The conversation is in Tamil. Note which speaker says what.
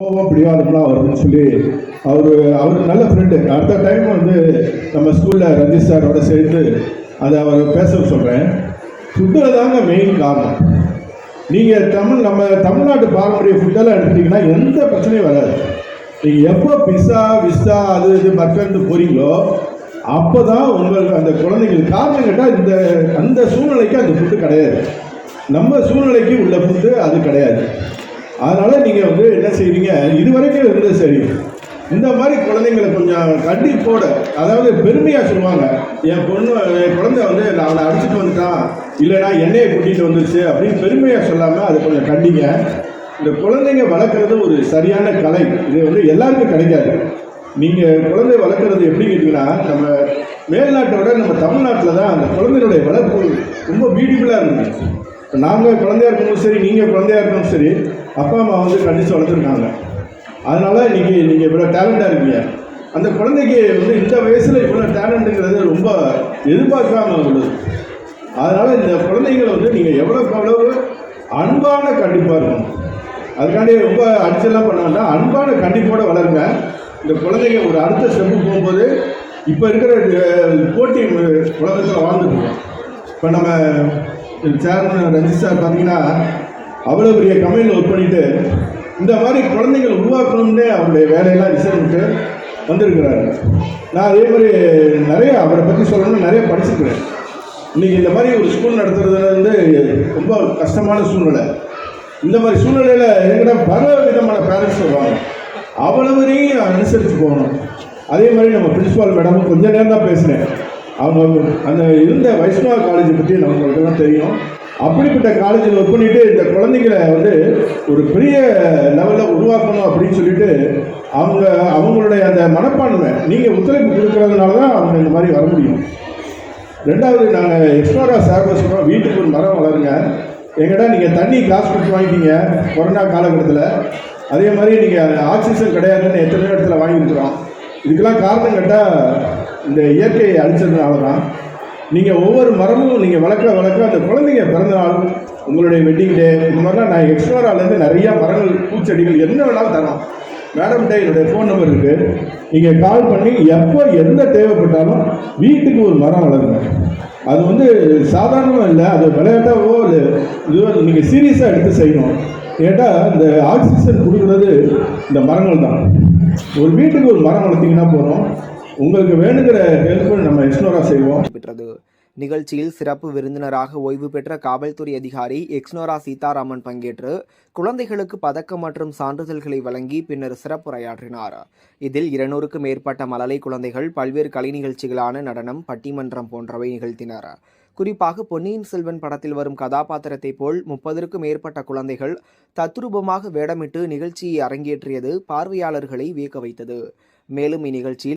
Speaker 1: கோபம் பிடிவாதம்லாம் வருதுன்னு சொல்லி அவர் நல்ல ஃப்ரெண்டு. அடுத்த டைம் நம்ம ஸ்கூலில் ரஞ்சித் சாரோட சேர்த்து அதை அவர் பேச சொல்கிறேன். ஃபுட்டில் தாங்க மெயின் காரணம். நீங்கள் நம்ம தமிழ்நாட்டு பாரம்பரிய ஃபுட்டெல்லாம் எடுத்துட்டிங்கன்னா எந்த பிரச்சனையும் வராது. நீங்கள் எப்போ பிஸ்ஸா விஸ்ஸா அது இது பர்கர்னு போகிறீங்களோ அப்போ தான் உங்களுக்கு அந்த குழந்தைங்களுக்கு காரணம் கேட்டால் அந்த சூழ்நிலைக்கு அந்த ஃபுட்டு கிடையாது. நம்ம சூழ்நிலைக்கு உள்ள ஃபுட்டு அது கிடையாது. அதனால் நீங்கள் என்ன செய்வீங்க, இது வரைக்கும் இருந்தது சரி, இந்த மாதிரி குழந்தைங்களை கொஞ்சம் கண்டிப்போட, அதாவது பெருமையாக சொல்லுவாங்க, என் குழந்தை நான் அவனை அடிச்சுட்டு வந்துட்டான், இல்லைனா என்னையை கூட்டிகிட்டு வந்துருச்சு அப்படின்னு பெருமையாக சொல்லாமல் அதை கொஞ்சம் கண்டிங்க. இந்த குழந்தைங்க வளர்க்குறது ஒரு சரியான கலை. இது எல்லாருக்கும் கிடைக்காது. நீங்கள் குழந்தை வளர்க்குறது எப்படி கேட்டிங்கன்னா, நம்ம மேல்நாட்டோட நம்ம தமிழ்நாட்டில் தான் அந்த குழந்தைகளுடைய வளர்ப்பு ரொம்ப பியூட்டிஃபுல்லாக இருக்குது. இப்போ நாங்கள் குழந்தையாக இருக்கணும் சரி, நீங்கள் குழந்தையாக இருக்கணும் சரி, அப்பா அம்மா கண்டித்து வளர்த்துருக்காங்க. அதனால் இன்றைக்கி நீங்கள் இவ்வளோ டேலண்டாக இருக்கீங்க. அந்த குழந்தைக்கு இந்த வயசில் இவ்வளோ டேலண்ட்டுங்கிறது ரொம்ப எதிர்பார்க்காம உள்ளது. அதனால் இந்த குழந்தைங்களை நீங்கள் எவ்வளோக்கு எவ்வளவு அன்பான கண்டிப்பாக இருக்கணும். அதுக்காண்டி ரொம்ப அடிச்செல்லாம் பண்ண வேண்டாம், அன்பான கண்டிப்போடு வளருங்க. இந்த குழந்தைங்க ஒரு அடுத்த ஸ்டெப்பு போகும்போது இப்போ இருக்கிற போட்டி உலகத்தில் வாழ்ந்துருக்கோம். இப்போ நம்ம சேர்மன் ரஞ்சித் சார் பார்த்தீங்கன்னா அவ்வளோ பெரிய கம்பெனியில் ஒர்க் பண்ணிவிட்டு இந்த மாதிரி குழந்தைங்களை உருவாக்கணும்னே அவருடைய வேலையெல்லாம் ரிசர்வ்ட்டு வந்திருக்கிறாரு. நான் அதே மாதிரி நிறைய அவரை பற்றி சொல்லணும்னு நிறைய படிச்சிருக்கிறேன். இன்றைக்கி இந்த மாதிரி ஒரு ஸ்கூல் நடத்துறது ரொம்ப கஷ்டமான சூழ்நிலை. இந்த மாதிரி சூழ்நிலையில் எங்கிட்ட பல விதமான பேரண்ட்ஸ் வருவாங்க. அவ்வளவுரையும் அனுசரித்து போகணும். அதே மாதிரி நம்ம பிரின்ஸிபால் மேடமும் கொஞ்சம் நேரம் தான் பேசினேன். அவங்க அந்த இருந்த வைஷ்ணவா காலேஜை பற்றி நம்மளுக்கு தான் தெரியும். அப்படிப்பட்ட காலேஜில் ஒர்க் பண்ணிவிட்டு இந்த குழந்தைங்களை ஒரு பெரிய லெவலில் உருவாக்கணும் அப்படின்னு சொல்லிட்டு அவங்களுடைய அந்த மனப்பான்மை நீங்கள் ஒத்துழைப்பு கொடுக்கறதுனால தான் அவங்க இந்த மாதிரி வர முடியும். ரெண்டாவது, நாங்கள் எக்ஸ்ட்ரா சார்பாக சொல்கிறோம், வீட்டுக்கு ஒரு மரம் வளருங்க. எங்கிட்ட நீங்கள் தண்ணி காசு கொடுத்து வாங்கிக்கிங்க கொரோனா காலகட்டத்தில். அதே மாதிரி நீங்கள் ஆக்சிஜன் கிடையாதுன்னு எத்தனையோ இடத்துல வாங்கியிருக்கிறோம். இதுக்கெல்லாம் காரணம் கேட்டால் இந்த இயற்கையை அழிச்சதுனால தான். நீங்கள் ஒவ்வொரு மரமும் நீங்கள் வளர்க்க அந்த குழந்தைங்க பிறந்த நாள், உங்களுடைய வெட்டிங் டே, இந்த மாதிரிலாம் நான் எக்ஸ்ட்ராலேருந்து நிறையா மரங்கள் பூச்செடிகள் என்ன வேணாலும் தரோம். மேடம்கிட்ட என்னுடைய ஃபோன் நம்பர் இருக்குது. நீங்கள் கால் பண்ணி எப்போ எந்த தேவைப்பட்டாலும் வீட்டுக்கு ஒரு மரம் வளருங்க. அது சாதாரணமாக இல்லை, அது விளையாட்டாவோ இல்லை இதுவோ நீங்கள் சீரியஸாக எடுத்து செய்யணும். கேட்டால் இந்த ஆக்சிஜன் கொடுக்குறது இந்த மரங்கள் தான். ஒரு வீட்டுக்கு ஒரு மரம் வளர்த்திங்கன்னா போகிறோம். உங்களுக்கு வேணுங்கிற ஹெல்ப் நம்ம எக்ஸ்னோரா செய்வோம்.
Speaker 2: நிகழ்ச்சியில் சிறப்பு விருந்தினராக ஓய்வு பெற்ற காவல்துறை அதிகாரி எக்ஸ்னோரா சீதாராமன் பங்கேற்று குழந்தைகளுக்கு பதக்கம் மற்றும் சான்றிதழ்களை வழங்கி பின்னர் சிறப்புரையாற்றினார். இதில் 200க்கும் மேற்பட்ட மழலை குழந்தைகள் பல்வேறு கலை நிகழ்ச்சிகளான நடனம், பட்டிமன்றம் போன்றவை நிகழ்த்தினர். குறிப்பாக பொன்னியின் செல்வன் படத்தில் வரும் கதாபாத்திரத்தை போல் 30க்கும் மேற்பட்ட குழந்தைகள் தத்ரூபமாக வேடமிட்டு நிகழ்ச்சியை அரங்கேற்றியது பார்வையாளர்களை வியக்க வைத்தது. மேலும் இந்நிகழ்ச்சியில்